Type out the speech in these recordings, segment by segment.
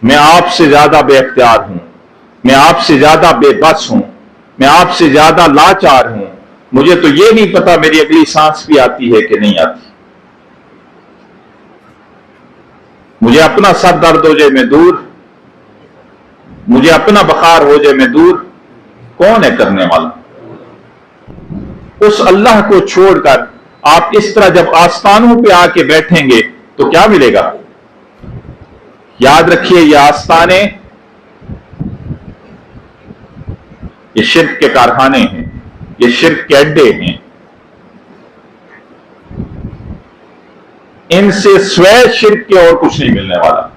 मैं आपसे ज्यादा बेअख्तियार हूं, मैं आपसे ज्यादा बेबस हूं, मैं आपसे ज्यादा लाचार हूं। मुझे तो यह नहीं पता मेरी अगली सांस भी आती है कि नहीं आती। मुझे अपना सर दर्द हो जाए मैं दूर, मुझे अपना बुखार हो जाए मैं दूर। कौन है करने वाला? उस अल्लाह को छोड़कर आप इस तरह जब आस्थानों पे आके बैठेंगे तो क्या मिलेगा? याद रखिए, ये आस्थाने ये शिर्क के कारखाने हैं, ये शिर्क के अड्डे हैं। इनसे स्वयं शिर्क के और कुछ नहीं मिलने वाला।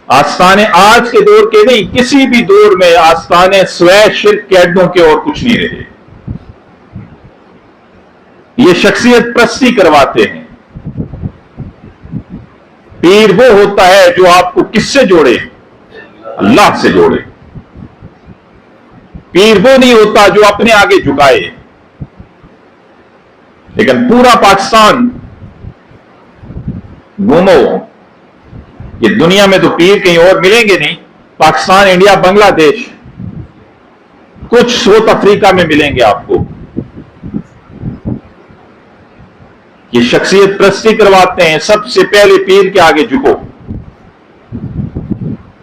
आस्थाने आज के दौर के नहीं, किसी भी दौर में आस्थाने स्वयं शिर्क के अड्डों के और कुछ नहीं रहे। ये शख्सियत प्रस्ती करवाते हैं। पीर वो होता है जो आपको किससे जोड़े? अल्लाह से जोड़े। पीर वो नहीं होता जो अपने आगे झुकाए। लेकिन पूरा पाकिस्तान घूमो, ये दुनिया में तो पीर कहीं और मिलेंगे नहीं। पाकिस्तान, इंडिया, बांग्लादेश, कुछ साउथ अफ्रीका में मिलेंगे आपको। ये शख्सियत प्रस्ती करवाते हैं। सबसे पहले पीर के आगे झुको,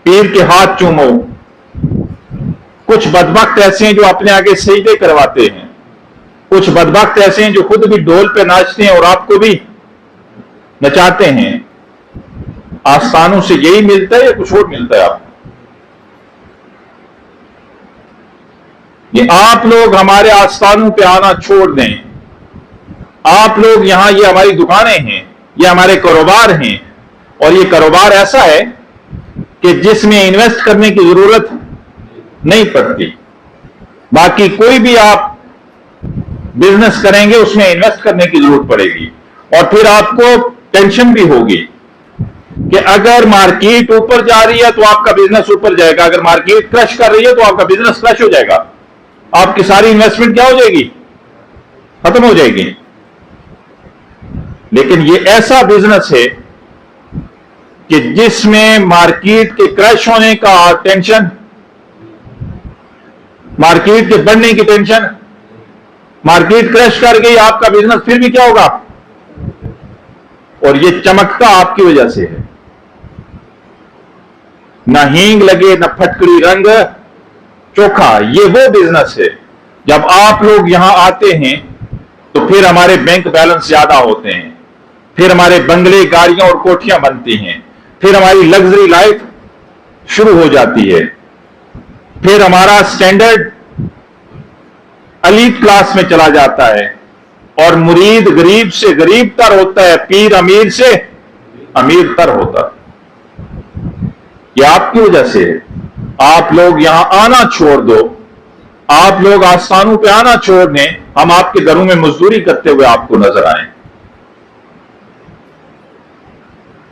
पीर के हाथ चूमो। कुछ बदबख्त ऐसे हैं जो अपने आगे सजदे करवाते हैं। कुछ बदबख्त ऐसे हैं जो खुद भी ढोल पे नाचते हैं और आपको भी नचाते हैं। आस्थानों से यही मिलता है या कुछ और मिलता है आपको? ये आप लोग हमारे आस्थानों पे आना छोड़ दें। आप लोग यहां, ये हमारी दुकानें हैं, ये हमारे कारोबार हैं, और ये कारोबार ऐसा है कि जिसमें इन्वेस्ट करने की जरूरत नहीं पड़ती। बाकी कोई भी आप बिजनेस करेंगे उसमें इन्वेस्ट करने की जरूरत पड़ेगी, और फिर आपको टेंशन भी होगी कि अगर मार्केट ऊपर जा रही है तो आपका बिजनेस ऊपर जाएगा, अगर मार्केट क्रश कर रही है तो आपका बिजनेस क्रश हो जाएगा। आपकी सारी इन्वेस्टमेंट क्या हो जाएगी? खत्म हो जाएगी। लेकिन ये ऐसा बिजनेस है कि जिसमें मार्केट के क्रैश होने का टेंशन, मार्केट के बढ़ने की टेंशन, मार्केट क्रैश कर गई, आपका बिजनेस फिर भी क्या होगा? और ये चमकता आपकी वजह से है। ना हींग लगे, ना फटकरी रंग चोखा, ये वो बिजनेस है। जब आप लोग यहां आते हैं तो फिर हमारे बैंक बैलेंस ज्यादा होते हैं, फिर हमारे बंगले, गाड़ियां और कोठियां बनती हैं, फिर हमारी लग्जरी लाइफ शुरू हो जाती है, फिर हमारा स्टैंडर्ड एलीट क्लास में चला जाता है, और मुरीद गरीब से गरीब तर होता है, पीर अमीर से अमीर तर होता है। यह आपकी वजह से है। आप लोग यहां आना छोड़ दो, आप लोग आस्थानों पे आना छोड़ दें, हम आपके घरों में मजदूरी करते हुए आपको नजर आए।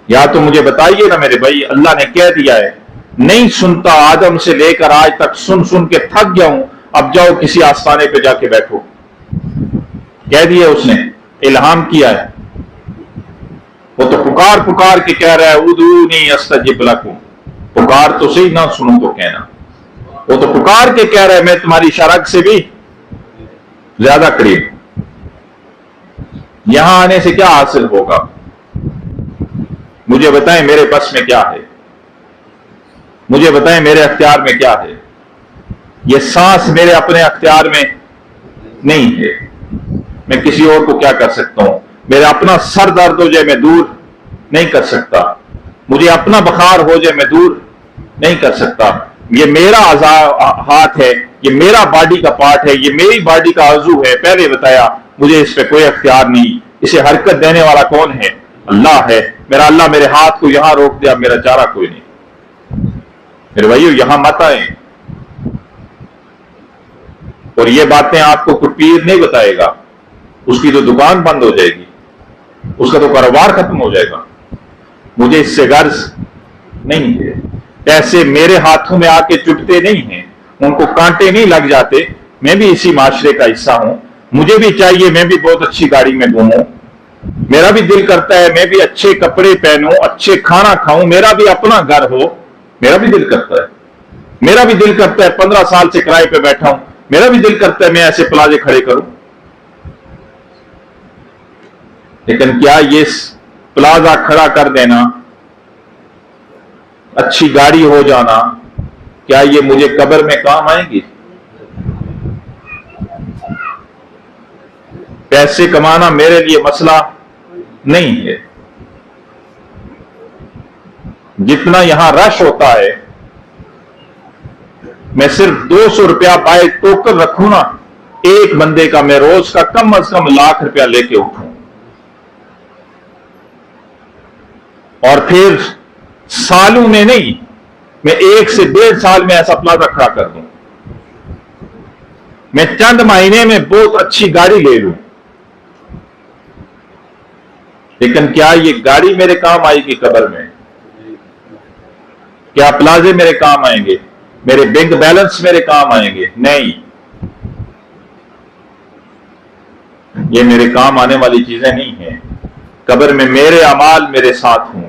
या तो मुझे बताइए ना मेरे भाई, अल्लाह ने कह दिया है, नहीं सुनता आदम से लेकर आज तक, सुन सुन के थक गया हूं, अब जाओ किसी आस्थाने पे जाके बैठो। कह दिया उसने, इल्हाम किया है। वो तो पुकार पुकार के कह रहा है, उदूनी अस्तजिब लकुम। पुकार तो सही, ना सुनो तो कहना। वो तो पुकार के कह रहा है, मैं तुम्हारी शरक से भी ज्यादा करीब। यहां आने से क्या हासिल होगा? मुझे बताएं, मेरे बस में क्या है? मुझे बताएं, मेरे अख्तियार में क्या है? यह सांस मेरे अपने अख्तियार में नहीं है। मैं किसी और को क्या कर सकता हूं? मेरा अपना सर दर्द हो जाए मैं दूर नहीं कर सकता। मुझे अपना बुखार हो जाए मैं दूर नहीं कर सकता। ये मेरा हाथ है, ये मेरा बॉडी का पार्ट है, ये मेरी बॉडी का आजू है। पहले बताया, मुझे इस पे कोई अख्तियार नहीं। इसे हरकत देने वाला कौन है? अल्लाह है। मेरा अल्लाह मेरे हाथ को यहां रोक दिया, मेरा चारा कोई नहीं। मेरे भाइयों, यहां मत आए। और ये बातें आपको कोई पीर नहीं बताएगा। उसकी तो दुकान बंद हो जाएगी, उसका तो कारोबार खत्म हो जाएगा। मुझे इससे गर्ज नहीं है। पैसे मेरे हाथों में आके चुभते नहीं हैं, उनको कांटे नहीं लग जाते। मैं भी इसी माशरे का हिस्सा हूं। मुझे भी चाहिए मैं भी बहुत अच्छी गाड़ी में घूमूं, मेरा भी दिल करता है मैं भी अच्छे कपड़े पहनूं, अच्छे खाना खाऊं, मेरा भी अपना घर हो, मेरा भी दिल करता है। मेरा भी दिल करता है 15 साल से किराए पे बैठा हूं, मेरा भी दिल करता है मैं ऐसे प्लाजे खड़े करूं। लेकिन क्या ये प्लाजा खड़ा कर देना, अच्छी गाड़ी हो जाना, क्या ये मुझे कब्र में काम आएगी? पैसे कमाना मेरे लिए मसला नहीं है। जितना यहां रश होता है, मैं सिर्फ 200 रुपया बाय टोकन रखूं ना, एक बंदे का मैं रोज का कम से कम लाख रुपया लेके उठूं, और फिर सालों में नहीं, मैं 1 से 1.5 साल में ऐसा प्लाजा खड़ा कर दूं। मैं चंद महीने में बहुत अच्छी गाड़ी ले लूं, लेकिन क्या ये गाड़ी मेरे काम आएगी कब्र में? क्या प्लाजे मेरे काम आएंगे? मेरे बैंक बैलेंस मेरे काम आएंगे? नहीं, ये मेरे काम आने वाली चीजें नहीं है। कब्र में मेरे अमाल मेरे साथ हों।